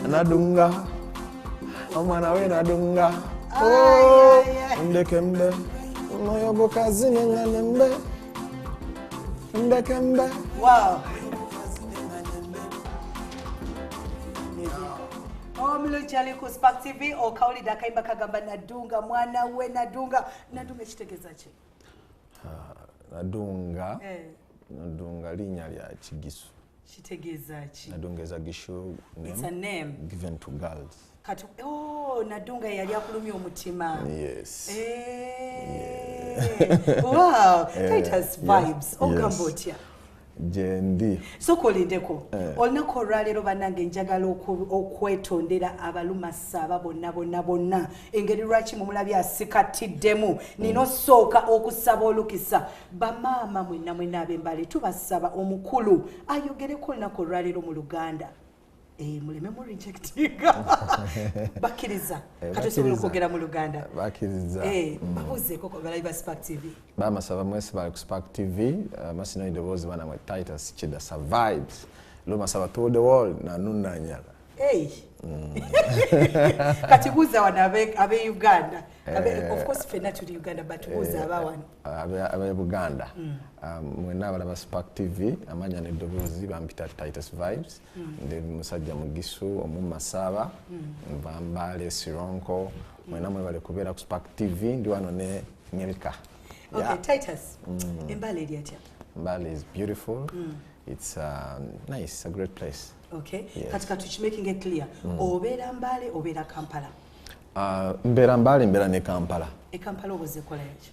Nadunga. Omwana we nadunga. Oh, ndekembe. Moyogo kazini nganembe. Ndekembe. Wow. Omuluchali ku Spark TV okawulida kayimba kagamba nadunga mwana we nadunga kitegeeza ki? Nadunga. Nadunga linnya lya Kigisu. Kitegeeza ki? Nadunga is a Gishu name. It's a name given to girls. Nadunga yali akulumya omutima. Yes. Wow. Titus Vybes. Ogamba otya? Jendi. So kolindeko. Olunaku olwaleero bannange njagala okwetondera abalumasaba bonna engeri lwaki mumulabye asikatiddemu nina osooka okusaba olukisa bamaama mwenna ab'embale tubasaba omukulu ayogereko olunaku olwaleero mu Luganda. Muleme mu rejectinga. Bakiriza. Kati osobola okwogera mu Luganda. Bakiriza. Babuuzeeko ko balayi ba Spark TV. Bamasaba mwese bali ku Spark TV. Masino idoboozi bana mwe Titus Vybes. Lumasaba to the world na nunanyala. Kati buuza wana abe Uganda. Of course fena tuli Uganda but buuza abawana. Abe Uganda. Mwena balaba Spark TV amanya n'eddoboozi bampita Titus Vybes. Ndi musajja mugisu omumasaba. Mbambale Sironko. Mwena mwe bale kubeera ku Spark TV ndi wano ne Nyelka. Okay, Titus. Mbale eri atya? Mbale is beautiful. It's nice, a great place. Okay. Yes. Kati making it clear. Obera Mbale, obera Kampala. Mbera Mbale, mbera ne Kampala. Kampala was the college.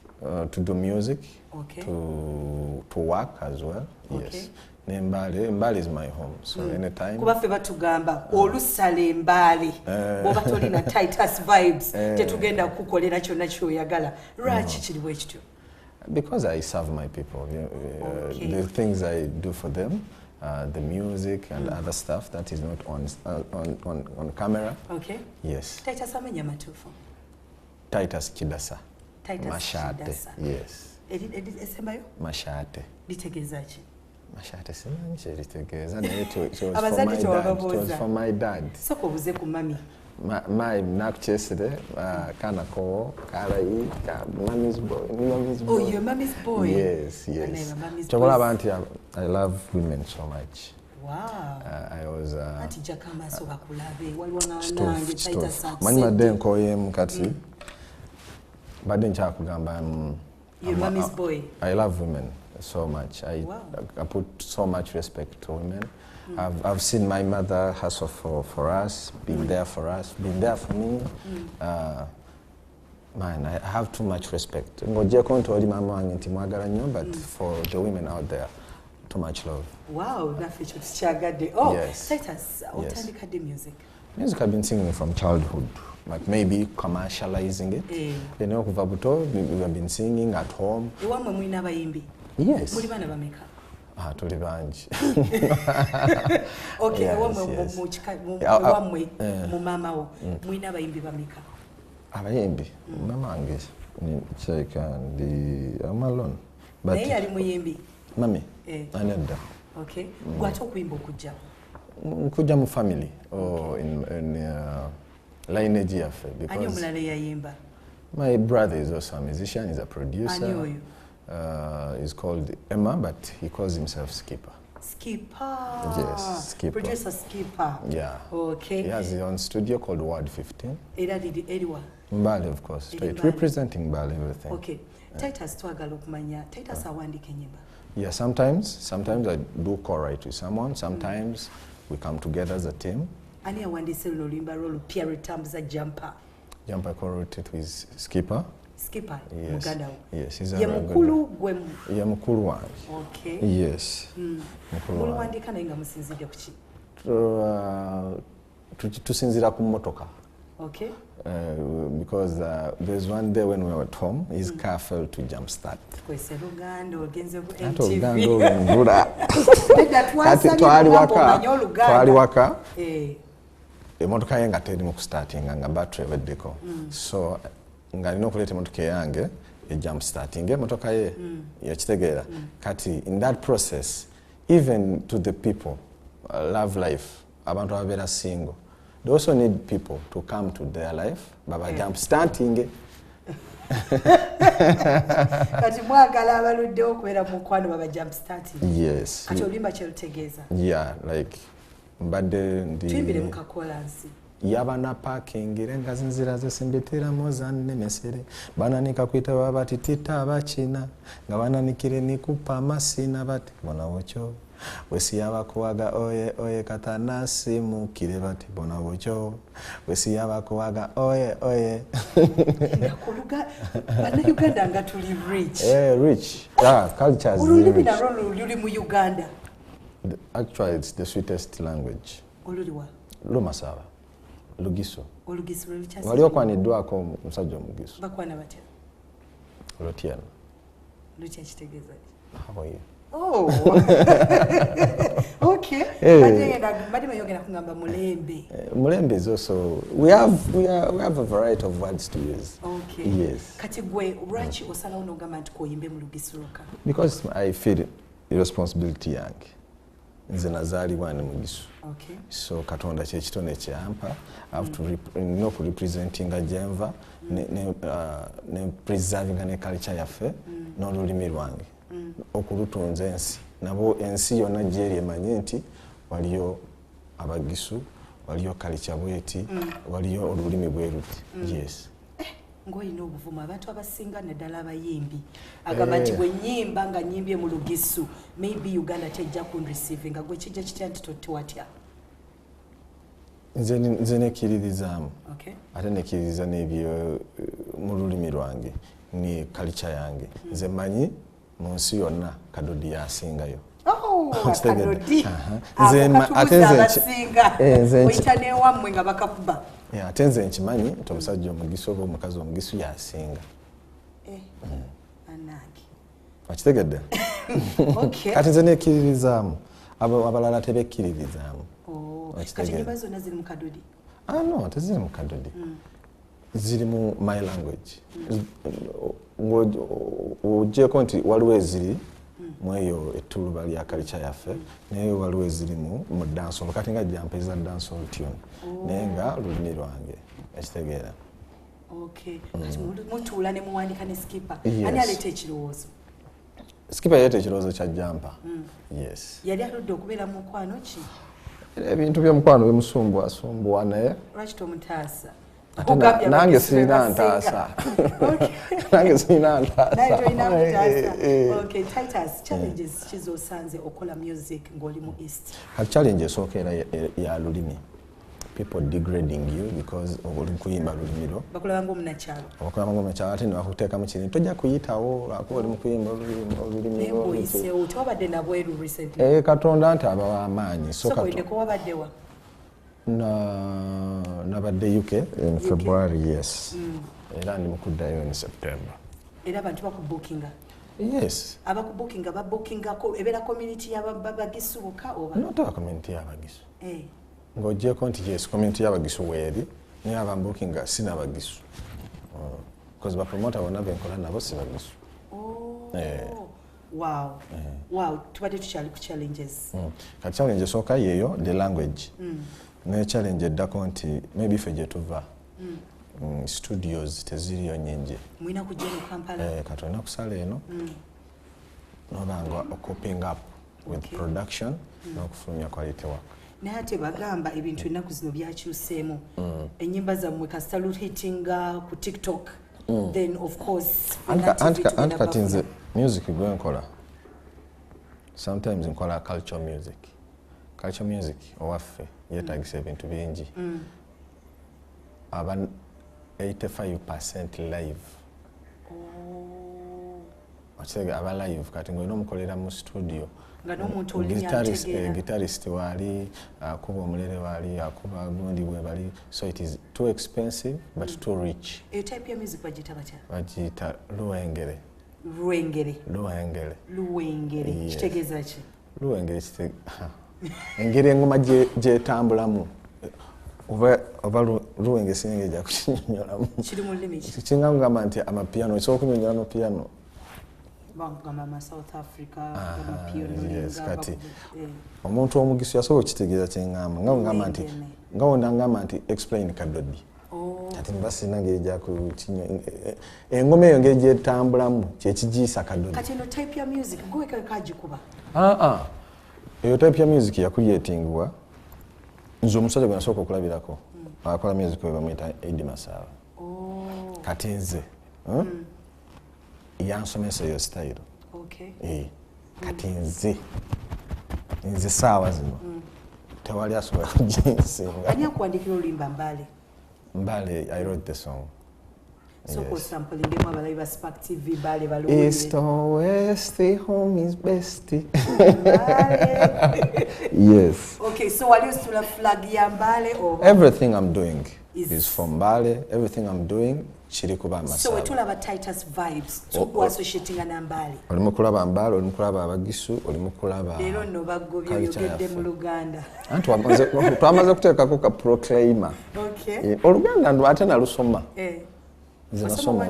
To do music. Okay. To work as well. Okay. Yes. Mbale is my home. So anytime. Kuba feba tugamba olusale Mbale. Oba tolina Titus Vybes. Tetugenda kukolera kyonna kyoyagala. Lwaki kiri bwe kityo? Because I serve my people. The things I do for them. The music and other stuff that is not on camera. Okay. Yes. Titus amenya matufu. Titus Kidasa. Titus Mashate. Kidasa. Yes. Esembayo? Mashate. Litegeeza ki? Mashate simanyi litegeeza naye it was for my dad. Soko buze ku mami. My nakuchesere kana ko kalayi ka mommy's boy. Oh, your mommy's boy. Yes. Chobola abantu I love women so much. Wow. I was Ati jakama so bakulabe waliwo nange Titus. Manyi madenko yem kati. Badde nkyakugamba your mommy's boy. I love women so much. I put so much respect to women. I've seen my mother hustle for us, being there for us, being there for me. Man, I have too much respect. But for the women out there, too much love. Wow, that's what oh, yes. Titus, what music? Music I've been singing from childhood, like maybe commercializing it. You know, we have been singing at home. Yes. Tuli banji. Okay, mu mama wo mwina abayimbi bameka. Abayimbi mama wange ni cheka ndi amalon. But naye ali muyimbi. Mami. Anenda. Okay. Gwacho kuimba okujja. Nkujja mu family or in lineage yafe because Ani omulala yayimba. My brother is also a musician, he's a producer. Ani oyo? He's called Emma, but he calls himself Skipper. Skipper. Yes, Skipper. Producer Skipper. Yeah. Okay. He has his own studio called Ward 15. Ediwa. Mbale, of course. Straight. Representing Mbale, everything. Okay. Titus twagala okumanya. Titus awandika enyimba. Yeah, sometimes I do co-write with someone. Sometimes we come together as a team. Ani awandise luno luyimba lwo lupya lwetambuza Jumper. Jumper co-wrote it with Skipper. Skipper, yes. Muganda. Yes, he's a mukulu gwe. Ye mukulu wange. Okay. Yes. Mukulu wandika naye nga musinzidde ku ki? Tusinzira ku motoka. Okay. Because there's one day when we were at home, his car failed to jump start. Kwese Luganda ogenze ku MTV. Twali waka. Emotoka yange ateri mu kustartinga nga battery eweddeko. So nga nina okuleeta emotoka yange jump starting emotoka ye yakitegeera kati in that process even to the people love life abantu ababeera single they also need people to come to their life baba jump starting kati mwagala abaluddewo okubeera mu mukwano baba jump starting. Yes. Kati oluyimba kye lutegeeza. Yeah, like mbadde ndi tuyimbire mu kakolansi. Yabana parking renga zinzira zesimbetera mozanne mesere bananika kwita babati tita abachina nga bananikire nikupa masina bati bona wocho wesi yabakuwaga oye katanasi mukire bati bona wocho wesi yabakuwaga oye nakuluga bana Uganda nga tuli rich. Rich. Cultures. Ululimi na luli mu Uganda. Actually it's the sweetest language. Oluliwa. Lumasaba. Lugiso. Olugiso lulichasi. Wali okwaniddwako musajja omugiso. Bakwana batya. Lotiano. Lucha kitegeeza. How are you? Oh. Okay. Madima yogera kungamba mulembe. Mulembe is also we have a variety of words to use. Okay. Yes. Kati gwe lwaki osala onogamba nti koyimbe mu Lugiso lwokka? Because I feel responsibility yange. Nze nazaalibwa ne Mugisu. Okay. So Katonda kye kitone kyampa I have to representing Jenva ne preserving ne culture yaffe n'olulimi lwange. Okulutunza ensi nabo ensi yonna gyeri emanyi nti waliyo Abagisu waliyo culture bweti waliyo olulimi bwe luti. Yes. Ngoyina obuvumu abantu abasinga naddala abayimbi agamba nti bwe nnyimba nga nnyimbye mu Lugisu maybe Uganda tejja kunreceive nga gwe kijja kitya nti totwatya. Nze nekkiririzaamu. Okay. Ate nekkiririza n'ebyo mu lulimi lwange ni culture yange. Nze manyi mu nsi yonna Kadodi yasingayo. Kadodi. Nze oyita n'ewammwe nga bakakuba. Ate nze nkimanyi nti omusajja omugisu oba omukazi omugisu yasinga. Anange. Wakitegedde? Okay. Kati nze nekkiririzaamu abalala tebekkiririzaamu. Kati nyimba zonna ziri mu Kadodi? No, teziri mu Kadodi. Ziri mu my language. Ojjeko nti waliwo eziri mu eyo ettuluba lya culture yaffe naye waliwo eziri mu dancehall kati nga jampeza dancehall tune naye nga lulimi lwange ekitegeera. Okay. Kati mutuula ne muwandika ne skipper. Ani aleeta ekirowoozo? Skipper yaleeta ekirowoozo kya jampa. Yes. Yali aludde okubeera mu mukwano ki? Ebintu by'omukwano bimusumbwa naye. Lwaki tomutaasa? Nange sirina ntaasa. Nange sirina ntaasa. Naye tolina mutaasa. Okay, Titus, challenges kizosanze okola music ng'oli mu East. Challenge esooka era ya lulimi. People degrading you because oli kuyimba lulimi lwo. Bakulaba ng'omunakyalo. Bakulaba ng'omunakyalo ate ne bakuteekamu kintu tojja kuyitawo lwako oli mu kuyimba olulimi lwo. Naye bw'oyiseewo tewabadde nabweru recently. Katonda nti abawa amaanyi. Sokoyideko wabaddewa? Nabadde UK in February, yes. Era ndi mukuddayo in September. Era abantu bakubookinga? Yes. Abakubookinga babookingako ebeera community y'Abagisu bokka oba? Not a community y'Abagisu. Ng'oggyeko nti yes, community y'Abagisu weeri naye abambookinga si n'Abagisu. Because bapromota bonna benkola nabo si Bagisu. Wow. Wow, tubadde tukyali ku challenges. Ka challenge esooka yeeyo the language. Ne challenge eddako nti maybe ffe gye tuva. Studios teziriyo nnyingi. Mulina kujja mu Kampala? Kati olina kusala eno n'obanga coping up with production n'okufulumya quality work. Naye ate bagamba ebintu ennaku zino byakyuseemu. Ennyimba zammwe kasita hittinga ku TikTok. Then of course anti kati nze music gwe nkola sometimes nkola culture music owaffe yeetagisa ebintu bingi. Aba 85% live. Okitege aba live kati ng'olina omukolera mu studio. Nga n'omuntu olimi ategeera. Guitarist wali, akuba omulere wali, akuba gundi bwe bali. So it is too expensive but too rich. Eyo type ya music bagiyita batya? Bagiyita luwengere. Luwengere. Kitegeeza ki? Luwengere kitegeeza engeri engoma gyetambulamu. Oba luwenge singa ejja kukinyonyolamu. Kiri mu lulimi ki? Kinga ngamba nti amapiano osobola okunyonyola amapiano. Bangamba ama South Africa, yes, kati omuntu omugisu yasobola okitegeeza kye ngamba nga ngamba nti ngawo ndangamba nti explain kadodi kati mbasina ngeja ku kinyo engoma eyo ngeje etambulamu kyekigisa kadodi kati no type ya music gweka kagikuba eyo type ya music yakuyetingwa nzo omusajja gwe nasooka okulabirako akola music we bamuyita Eddie Masaba kati nze yansomesa eyo style kati nze saawa zino tewali asobola kujinsinga. Ani akuwandikira oluyimba Mbale, I wrote the song. So for example, in the Mabala Iva Spark TV, Bale, Bale. East or west, the home is best. Yes. Okay, so are you still a flag Yambale or? Everything I'm doing is from Bale. Everything I'm doing, Chirikuba Masaba. So we told about Titus Vybes, so associating an Ambale. Olimukulaba Mbale, olimukulaba Abagisu, olimukulaba. They don't know about Govia, you get them Uganda. And to Amaza Kuka proclaimer. Okay. Uganda and Watana Lusoma. Nasoma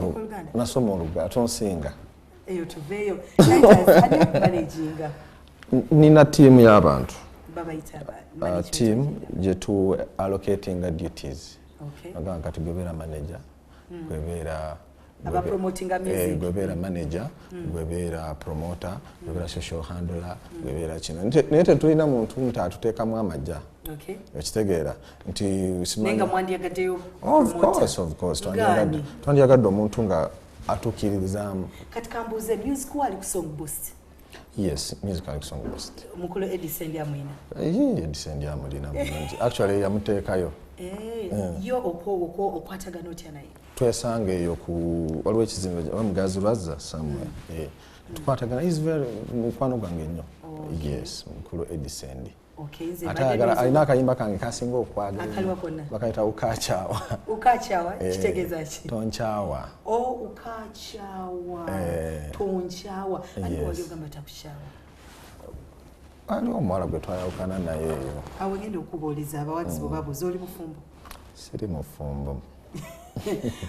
Oluganda, tonsinga. Eyo tuveyo. Titus, ani managing? Nina team y'abantu. Baba Team jetu allocating duties. Okay. Aganga kati gwebera manager, gwebera aba promoting music. Gwebera manager, gwebera promoter, gwebera social handler, gwebera kino. Nete tulina muntu mutatuteekamu amajja. Okay. Ekitegeera nti Nenga mwandiyagadeyo. Of course. Twandiyagadde omuntu nga atuukirizaamu. Kati kambuuze music wali ku Song Boost. Yes, musical song boost. Mukulu Edison Yamwina. Edison Yamulina bulungi. Actually yamuteekayo. Yo okwatagana otya naye. Twesange eyo ku waliwo ekizimbe bamugazi lwazza somewhere. Tukwatagana is very mukwano gwange nnyo. Yes, mukulu Edison. Okay, alina akayimba kange kasinga okwagala. Akaliwa konna. Bakayita ukaachawa. Ukaachawa kitegeeza ki? Tonchawa. Ukaachawa. Tonchawa. Ani wali ogamba takushawa. Ani omuwala gwe twayawukana naye eyo. Awo ngenda okubooleza abawagizi bwe babuuza oli mufumbo. Siri mufumbo.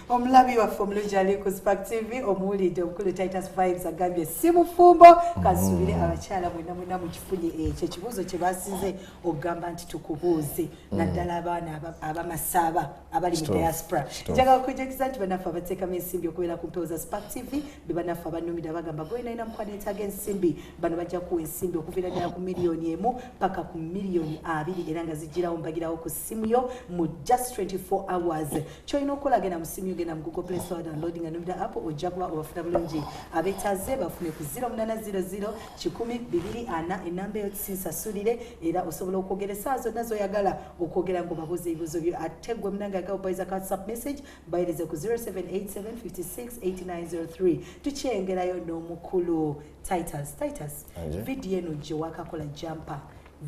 Omulabi waffe omulungi ali ku Spark TV omuwulidde omukulu Titus Vybes agambye si mufumbo kasubire abakyala mwena mukifunye ekyo ekibuuzo kye basinze okugamba nti tukubuuze naddala abaana abamasaaba abali mu diaspora njagala okujjukiza nti bannaffe abateekamu ensimbi okubeera ku mpewo za Spark TV be bannaffe abannumira bagamba gwe nalina mukwano yeetaaga ensimbi bano bajja kuwa ensimbi okuviira ddala ku miliyoni 1 paka ku miliyoni 2 era nga zijjirawo mbagirawo ku ssimu yo mu just 24 hours kyolina okukola genda mu ssimu yo genda mu Google Play Store downloading anumira app ojja kuba obafuna bulungi abeetaaze bafune ku 0800 10240 enamba eyo tusinsasulire era osobola okwogera essaawa zonna z'oyagala okwogera ng'obabuuza ebibuuzo byo ate gwe munange agaboyiza ka WhatsApp message bayirize ku 0787568903 tukyengerayo n'omukulu Titus video eno gye wakakola jampa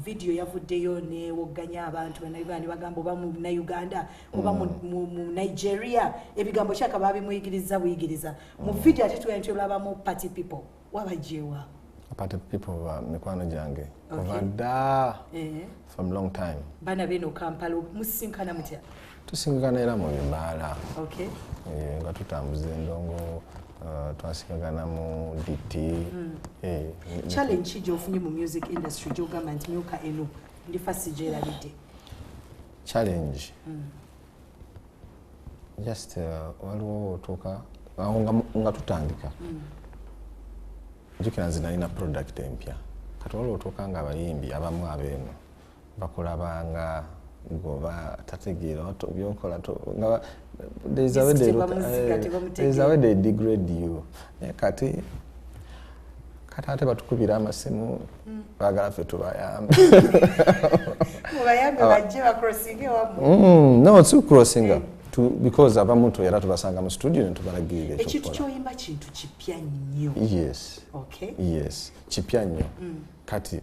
video yavuddeyo ne wogganya abantu bannayuganda bagamba oba mu Uganda oba mu Nigeria ebigambo kyaka babimuyigiriza buyigiriza mu video ate tuyolabamu party people wabajewa party people mikwano gyange ovada from long time bana beno Kampala musinkana mutya tusinkana era mu bibaala okay nga tutambuza endongo twasikagana mu DT challenge ki gy'ofunye mu music industry gy'ogamba nti myuka eno ndifa sigyerabidde challenge just waliwo otuuka nga tutandika jukira nze nalina product empya kati waliwo otuuka nga abayimbi abamu abeeno bakulabanga ngoba tategeera byonkola nga there's a way they degrade you kati ate batukubira amasimu bagala ffe tubayambe no it's crossing because abamu era tubasanga mu studio ne tubalagirira ekintu kyoyimba kintu kipya nnyo yes kipya nnyo kati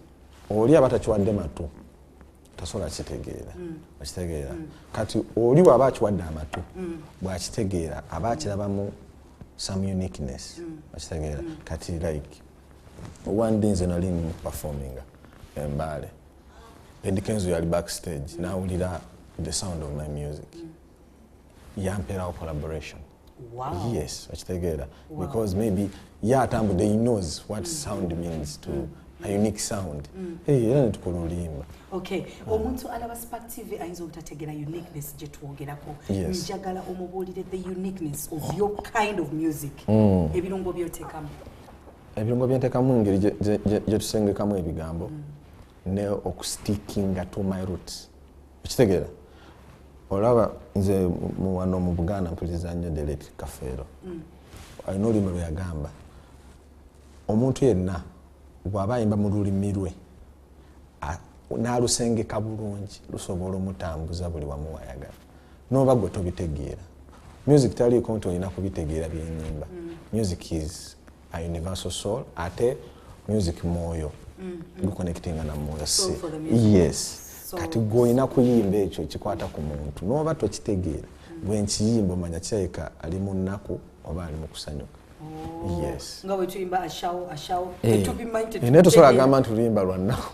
oli abatakiwadde matu tasobola kitegeera okitegeera kati oli bw'aba akiwadde amatu bw'akitegeera aba akirabamu some uniqueness okitegeera kati like one day nze nali performing Mbale Eddie Kenzo yali backstage nawulira the sound of my music yamperawo collaboration yes okitegeera because maybe atambudde he knows what sound means to a unique sound. Era netukola olulimba. Okay, omuntu alaba Spark TV ayinza obutategeera uniqueness gye twogerako. Njagala omubuulire the uniqueness of your kind of music. Ebirungo by'oteekamu. Ebirungo byenteekamu ngeri gye tusengekamu ebigambo ne okustickinga to my roots. Okitegeera? Olaba nze wano mu Buganda mpuliriza nnyo Derek Kafeero. Alina olulimi lwe yagamba. Omuntu yenna bw'aba ayimba mu lulimi lwe n'alusengeka bulungi lusobola omutambuza buli wamu wayagala. N'oba gwe tobitegeera. Music taliiko nti olina kubitegeera byennyimba. Music is a universal soul ate music mwoyo. Guconnectinga na mwoyo. Yes. Kati gw'olina kuyimba ekyo kikwata ku muntu. N'oba tokitegeera bwe nkiyimba omanya kirabika ali mu nnaku oba ali mu kusanyuka. Yes. Nga wetuimba ashawo tubimanyi ne tusobola agamba nti tulimba lwa nnaku.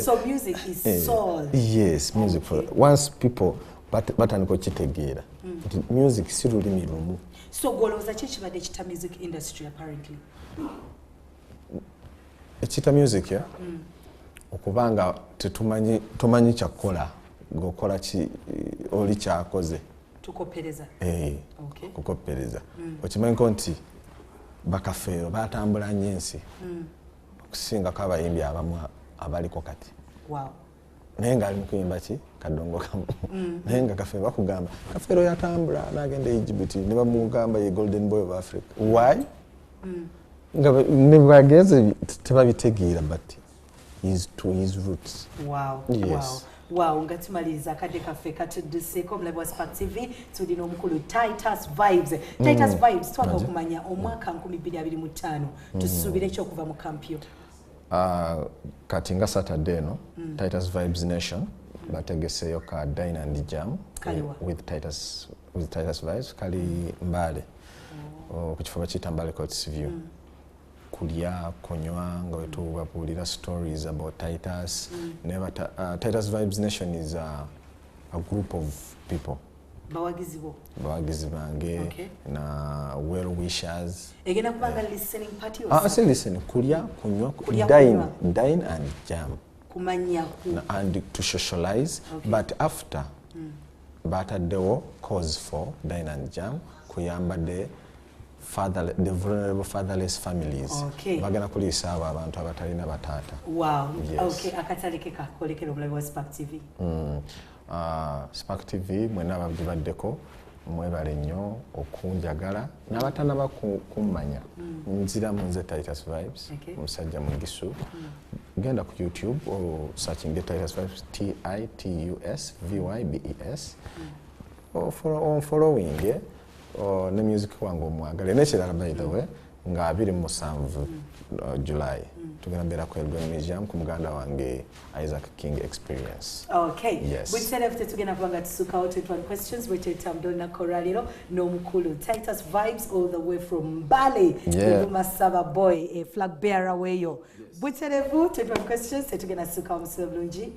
So music is soul. Yes, music for once people batandika okitegeera nti music si lulimi lumu. So gwolowooza ki ekibadde ekita music industry apparently? Ekita music ya? Okubanga tumanyi kyakukola ng'okola ki oli kyakoze. Tukopereza. Okay. Kukopereza. Okimanyi nti bakafeero batambula nnyo ensi. Okusingako abayimbi abamu abaliko kati. Wow. Naye ng'ali mu kuyimba ki kadongo kamu. Naye nga Kafeero bakugamba Kafeero yatambula n'agenda e Egypt ne bamugamba ye golden boy of Africa. Why? Nga ne bagenze tebabitegeera but is to his roots. Wow. Yes. Wow, nga tumaliriza akadde kaffe katudduseeko omulabi wa Spark TV tulina omukulu Titus Vybes. Titus Vybes twagala okumanya omwaka 2025 tusuubire ki okuva mu kampyo? Kati nga Saturday no Titus Vybes Nation bategeseyo ka Dine and Jam with Titus Vybes kali Mbale ku kifo bakiyita Mbale Courts View. Kulya konywa nga wetubabuulira stories about Titus. Titus Vybes Nation is a group of people. Bawagizi bange na well wishers. Egenda kubanga listening party or say listening kulya konywa dine and jam. Kumanya and to socialize but after bataddewo cause for dine and jam kuyamba the vulnerable fatherless families. Bagenda kuliisa abo abantu abatalina bataata. Wow. Yes. Okay, akataleke kakolekera omulabi wa Spark TV. Spark TV mwena abagibaddeko mwebale nnyo okunjagala n'abatanaba kummanya. Nzira munze Titus Vybes omusajja mugisu. Genda ku YouTube or searching the Titus Vybes TITUS VYBES or following ne music wangu omwagale n'ekirala by the way nga 27 July tugenda mbeera ku Elgon Museum ku muganda wange Isaac King Experience. Okay. Yes. Bwitera fte tugenda kubanga tusukawo 21 questions wetutambula na koraliro n'omukulu Titus Vybes all the way from Mbale. Masaba boy a flag bearer weyo. Bwiterevu 21 questions tugenda tusukawo musebe bulungi.